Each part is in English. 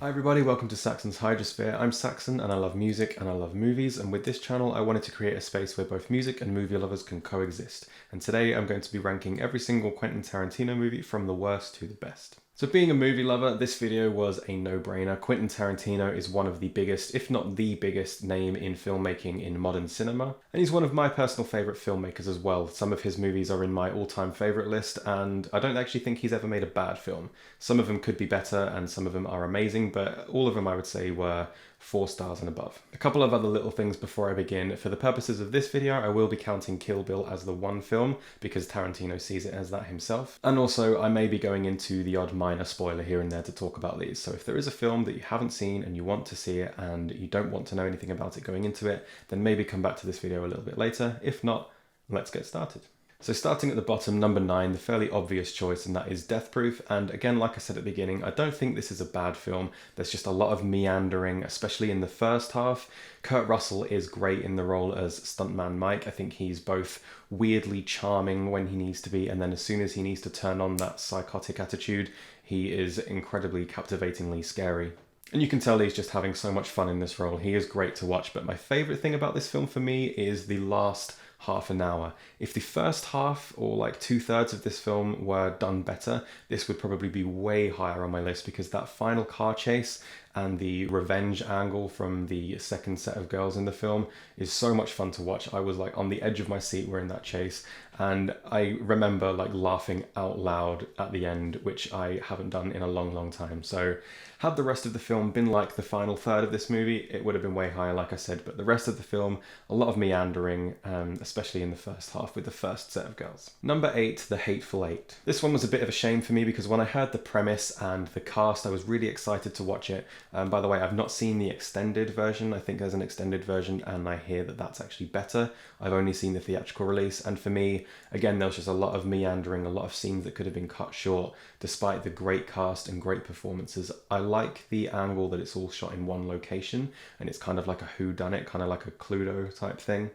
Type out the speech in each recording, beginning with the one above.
Hi everybody, welcome to Saxon's Hydrosphere. I'm Saxon and I love music and I love movies, and with this channel I wanted to create a space where both music and movie lovers can coexist. And today I'm going to be ranking every single Quentin Tarantino movie from the worst to the best. So being a movie lover, this video was a no-brainer. Quentin Tarantino is one of the biggest, if not the biggest, name in filmmaking in modern cinema. And he's one of my personal favourite filmmakers as well. Some of his movies are in my all-time favourite list, and I don't actually think he's ever made a bad film. Some of them could be better, and some of them are amazing, but all of them I would say were 4 stars and above. A couple of other little things before I begin. For the purposes of this video, I will be counting Kill Bill as the one film, because Tarantino sees it as that himself. And also, I may be going into the odd minor spoiler here and there to talk about these. So if there is a film that you haven't seen and you want to see it and you don't want to know anything about it going into it, then maybe come back to this video a little bit later. If not, let's get started. So starting at the bottom, number 9, the fairly obvious choice, and that is Death Proof. And again, like I said at the beginning, I don't think this is a bad film. There's just a lot of meandering, especially in the first half. Kurt Russell is great in the role as Stuntman Mike. I think he's both weirdly charming when he needs to be, and then as soon as he needs to turn on that psychotic attitude, he is incredibly captivatingly scary. And you can tell he's just having so much fun in this role. He is great to watch, but my favourite thing about this film for me is the last half an hour. If the first half, or like 2/3 of this film, were done better, this would probably be way higher on my list, because that final car chase and the revenge angle from the second set of girls in the film is so much fun to watch. I was like on the edge of my seat during that chase, and I remember like laughing out loud at the end, which I haven't done in a long time. So had the rest of the film been like the final third of this movie, it would have been way higher, like I said, but the rest of the film, a lot of meandering, especially in the first half with the first set of girls. Number 8, The Hateful Eight. This one was a bit of a shame for me, because when I heard the premise and the cast, I was really excited to watch it. By the way, I've not seen the extended version. I think there's an extended version, and I hear that that's actually better. I've only seen the theatrical release, and for me, again, there was just a lot of meandering, a lot of scenes that could have been cut short, despite the great cast and great performances. I like the angle that it's all shot in one location, and it's kind of like a whodunit, kind of like a Cluedo type thing.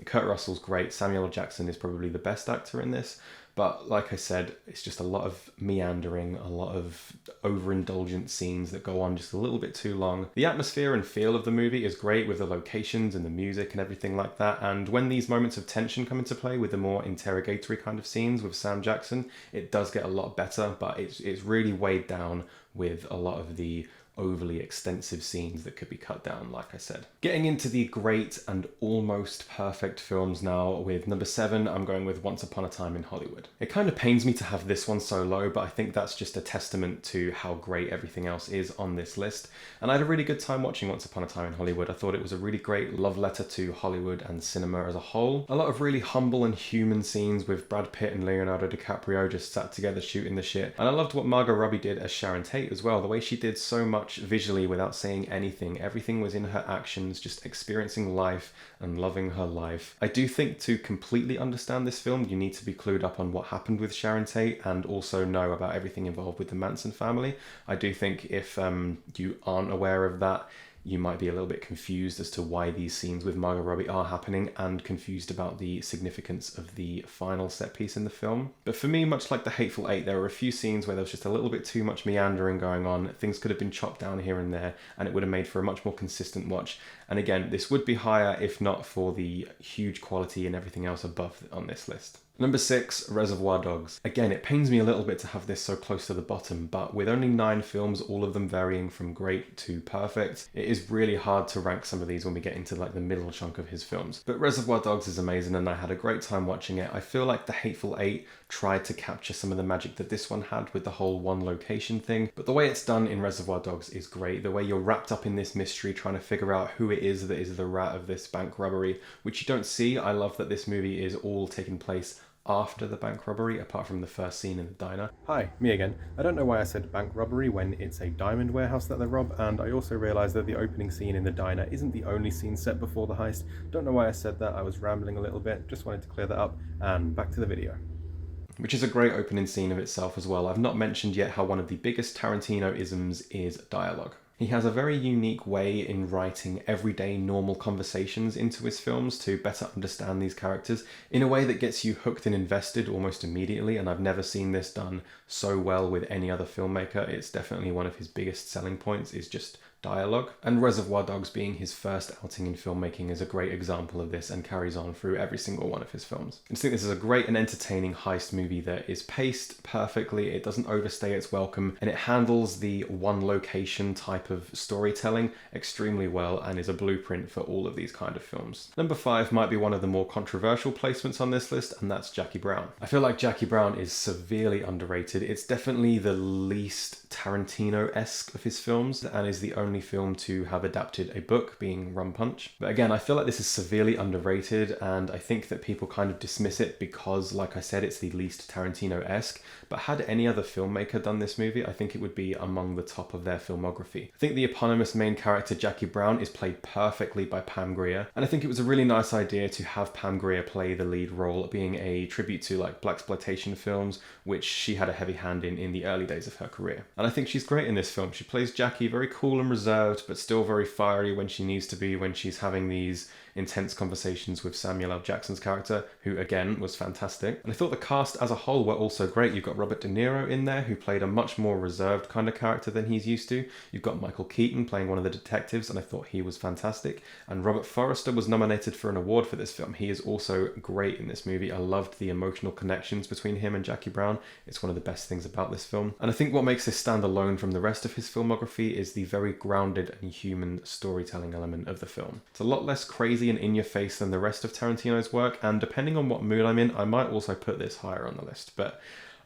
Kurt Russell's great. Samuel L. Jackson is probably the best actor in this. But like I said, it's just a lot of meandering, a lot of overindulgent scenes that go on just a little bit too long. The atmosphere and feel of the movie is great, with the locations and the music and everything like that. And when these moments of tension come into play with the more interrogatory kind of scenes with Sam Jackson, it does get a lot better, but it's really weighed down with a lot of the overly extensive scenes that could be cut down, like I said. Getting into the great and almost perfect films now, with number 7, I'm going with Once Upon a Time in Hollywood. It kind of pains me to have this one so low, but I think that's just a testament to how great everything else is on this list. And I had a really good time watching Once Upon a Time in Hollywood. I thought it was a really great love letter to Hollywood and cinema as a whole. A lot of really humble and human scenes with Brad Pitt and Leonardo DiCaprio just sat together shooting the shit. And I loved what Margot Robbie did as Sharon Tate as well. The way she did so much visually without saying anything. Everything was in her actions, just experiencing life and loving her life. I do think to completely understand this film, you need to be clued up on what happened with Sharon Tate and also know about everything involved with the Manson family. I do think if you aren't aware of that, you might be a little bit confused as to why these scenes with Margot Robbie are happening, and confused about the significance of the final set piece in the film. But for me, much like The Hateful Eight, there were a few scenes where there was just a little bit too much meandering going on. Things could have been chopped down here and there, and it would have made for a much more consistent watch. And again, this would be higher if not for the huge quality and everything else above on this list. Number 6, Reservoir Dogs. Again, it pains me a little bit to have this so close to the bottom, but with only 9 films, all of them varying from great to perfect, it is really hard to rank some of these when we get into like the middle chunk of his films. But Reservoir Dogs is amazing, and I had a great time watching it. I feel like The Hateful Eight tried to capture some of the magic that this one had with the whole one location thing, but the way it's done in Reservoir Dogs is great. The way you're wrapped up in this mystery, trying to figure out who it is that is the rat of this bank robbery, which you don't see. I love that this movie is all taking place after the bank robbery, apart from the first scene in the diner. Hi, me again. I don't know why I said bank robbery when it's a diamond warehouse that they rob, and I also realised that the opening scene in the diner isn't the only scene set before the heist. Don't know why I said that, I was rambling a little bit, just wanted to clear that up, and back to the video. Which is a great opening scene of itself as well. I've not mentioned yet how one of the biggest Tarantino-isms is dialogue. He has a very unique way in writing everyday normal conversations into his films to better understand these characters in a way that gets you hooked and invested almost immediately, and I've never seen this done so well with any other filmmaker. It's definitely one of his biggest selling points, is just dialogue. And Reservoir Dogs being his first outing in filmmaking is a great example of this and carries on through every single one of his films. I just think this is a great and entertaining heist movie that is paced perfectly, it doesn't overstay its welcome, and it handles the one location type of storytelling extremely well and is a blueprint for all of these kind of films. Number 5 might be one of the more controversial placements on this list, and that's Jackie Brown. I feel like Jackie Brown is severely underrated. It's definitely the least Tarantino-esque of his films and is the only film to have adapted a book, being Rum Punch. But again, I feel like this is severely underrated, and I think that people kind of dismiss it because, like I said, it's the least Tarantino-esque. But had any other filmmaker done this movie, I think it would be among the top of their filmography. I think the eponymous main character Jackie Brown is played perfectly by Pam Grier, and I think it was a really nice idea to have Pam Grier play the lead role, being a tribute to like blaxploitation films, which she had a heavy hand in the early days of her career. And I think she's great in this film. She plays Jackie very cool and reserved, but still very fiery when she needs to be, when she's having these intense conversations with Samuel L. Jackson's character, who again was fantastic. And I thought the cast as a whole were also great. You've got Robert De Niro in there, who played a much more reserved kind of character than he's used to. You've got Michael Keaton playing one of the detectives, and I thought he was fantastic. And Robert Forster was nominated for an award for this film. He is also great in this movie. I loved the emotional connections between him and Jackie Brown. It's one of the best things about this film. And I think what makes this stand alone from the rest of his filmography is the very grounded and human storytelling element of the film. It's a lot less crazy and in your face than the rest of Tarantino's work, and depending on what mood I'm in, I might also put this higher on the list, but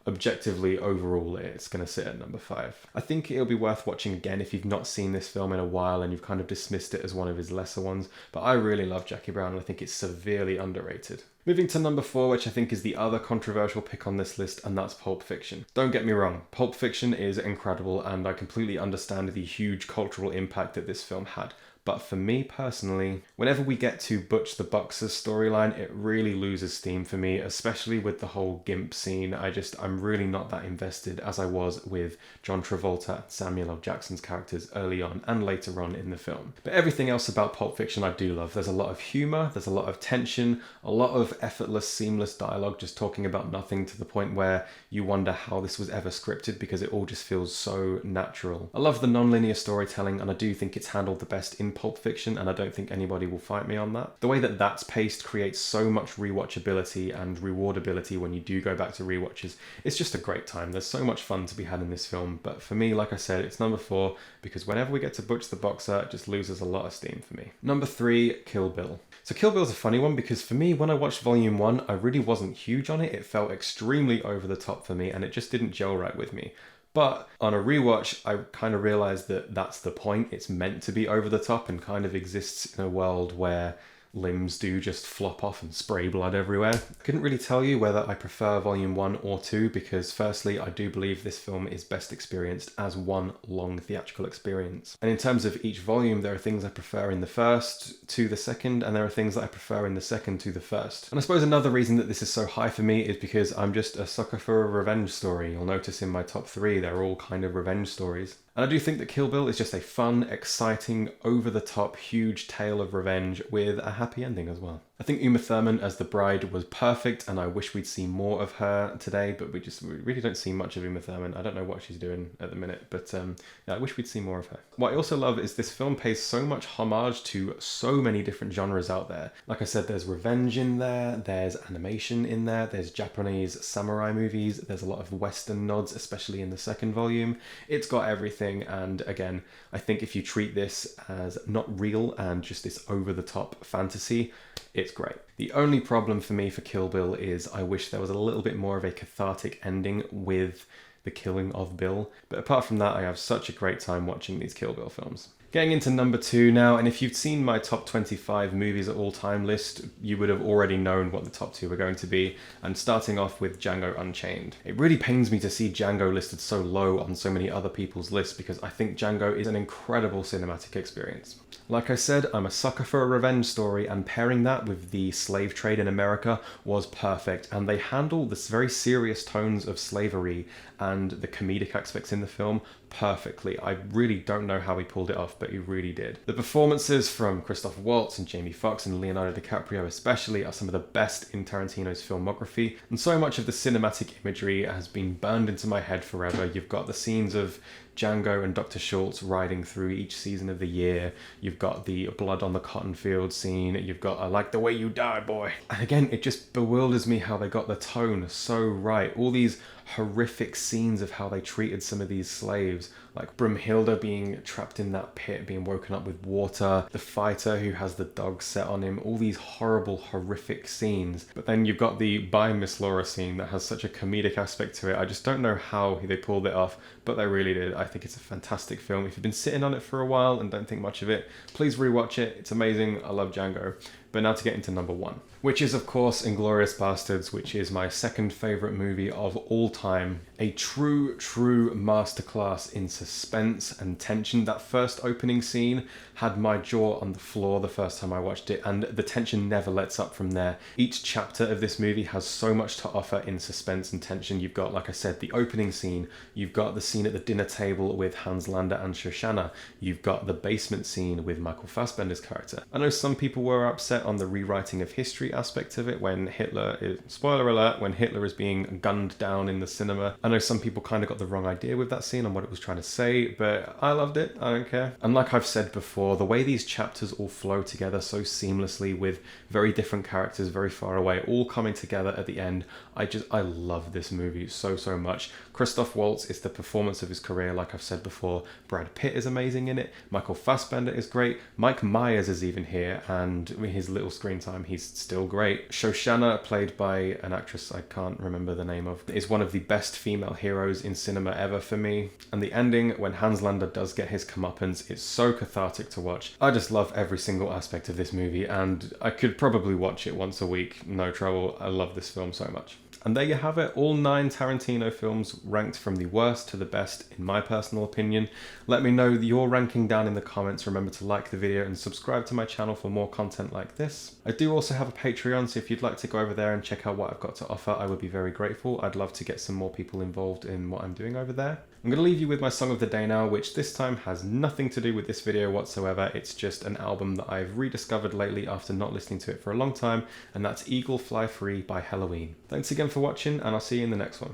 objectively, overall, it's going to sit at number 5. I think it'll be worth watching again if you've not seen this film in a while and you've kind of dismissed it as one of his lesser ones, but I really love Jackie Brown and I think it's severely underrated. Moving to number 4, which I think is the other controversial pick on this list, and that's Pulp Fiction. Don't get me wrong, Pulp Fiction is incredible and I completely understand the huge cultural impact that this film had. But for me personally, whenever we get to Butch the Boxer's storyline, it really loses steam for me, especially with the whole Gimp scene. I'm really not that invested as I was with John Travolta and Samuel L. Jackson's characters early on and later on in the film. But everything else about Pulp Fiction I do love. There's a lot of humor, there's a lot of tension, a lot of effortless, seamless dialogue, just talking about nothing to the point where you wonder how this was ever scripted because it all just feels so natural. I love the non-linear storytelling and I do think it's handled the best in Pulp Fiction, and I don't think anybody will fight me on that. The way that that's paced creates so much rewatchability and rewardability when you do go back to rewatches. It's just a great time. There's so much fun to be had in this film, but for me, like I said, it's number 4 because whenever we get to Butch the Boxer, it just loses a lot of steam for me. Number 3, Kill Bill. So Kill Bill's a funny one because for me, when I watched Volume 1, I really wasn't huge on it. It felt extremely over the top for me and it just didn't gel right with me. But on a rewatch, I kind of realized that that's the point. It's meant to be over the top and kind of exists in a world where limbs do just flop off and spray blood everywhere. I couldn't really tell you whether I prefer Volume 1 or 2 because firstly, I do believe this film is best experienced as one long theatrical experience. And in terms of each volume, there are things I prefer in the first to the second, and there are things that I prefer in the second to the first. And I suppose another reason that this is so high for me is because I'm just a sucker for a revenge story. You'll notice in my top 3, they're all kind of revenge stories. And I do think that Kill Bill is just a fun, exciting, over-the-top, huge tale of revenge with a happy ending as well. I think Uma Thurman as the bride was perfect and I wish we'd see more of her today, but we really don't see much of Uma Thurman. I don't know what she's doing at the minute, but yeah, I wish we'd see more of her. What I also love is this film pays so much homage to so many different genres out there. Like I said, there's revenge in there, there's animation in there, there's Japanese samurai movies, there's a lot of Western nods, especially in the second volume. It's got everything, and again, I think if you treat this as not real and just this over-the-top fantasy, it's great. The only problem for me for Kill Bill is I wish there was a little bit more of a cathartic ending with the killing of Bill. But apart from that, I have such a great time watching these Kill Bill films. Getting into number 2 now, and if you've seen my top 25 movies of all time list, you would have already known what the top 2 were going to be, and starting off with Django Unchained. It really pains me to see Django listed so low on so many other people's lists because I think Django is an incredible cinematic experience. Like I said, I'm a sucker for a revenge story, and pairing that with the slave trade in America was perfect, and they handle this very serious tones of slavery and the comedic aspects in the film perfectly. I really don't know how he pulled it off, but he really did. The performances from Christoph Waltz and Jamie Foxx and Leonardo DiCaprio especially are some of the best in Tarantino's filmography, and so much of the cinematic imagery has been burned into my head forever. You've got the scenes of Django and Dr. Schultz riding through each season of the year. You've got the blood on the cotton field scene. You've got I like the way you die, boy. And again, it just bewilders me how they got the tone so right. All these horrific scenes of how they treated some of these slaves, like Brumhilde being trapped in that pit, being woken up with water, the fighter who has the dog set on him, all these horrible, horrific scenes. But then you've got the Bye Miss Laura scene that has such a comedic aspect to it. I just don't know how they pulled it off, but they really did. I think it's a fantastic film. If you've been sitting on it for a while and don't think much of it, please rewatch it. It's amazing. I love Django. But now to get into number 1, which is of course Inglourious Basterds, which is my second favourite movie of all time. A true masterclass in suspense and tension. That first opening scene had my jaw on the floor the first time I watched it, and the tension never lets up from there. Each chapter of this movie has so much to offer in suspense and tension. You've got, like I said, the opening scene. You've got the scene at the dinner table with Hans Landa and Shoshana. You've got the basement scene with Michael Fassbender's character. I know some people were upset on the rewriting of history aspect of it when spoiler alert, when Hitler is being gunned down in the cinema. I know some people kind of got the wrong idea with that scene and what it was trying to say, but I loved it. I don't care. And like I've said before, the way these chapters all flow together so seamlessly with very different characters very far away, all coming together at the end, I love this movie so much. Christoph Waltz is the performance of his career, like I've said before. Brad Pitt is amazing in it. Michael Fassbender is great. Mike Myers is even here, and his little screen time, he's still great. Shoshana, played by an actress I can't remember the name of, is one of the best female heroes in cinema ever for me. And the ending, when Hans Landa does get his comeuppance, it's so cathartic to watch. I just love every single aspect of this movie, and I could probably watch it once a week, no trouble. I love this film so much. And there you have it, all 9 Tarantino films ranked from the worst to the best, in my personal opinion. Let me know your ranking down in the comments. Remember to like the video and subscribe to my channel for more content like this. I do also have a Patreon, so if you'd like to go over there and check out what I've got to offer, I would be very grateful. I'd love to get some more people involved in what I'm doing over there. I'm going to leave you with my song of the day now, which this time has nothing to do with this video whatsoever. It's just an album that I've rediscovered lately after not listening to it for a long time, and that's Eagle Fly Free by Helloween. Thanks again for watching, and I'll see you in the next one.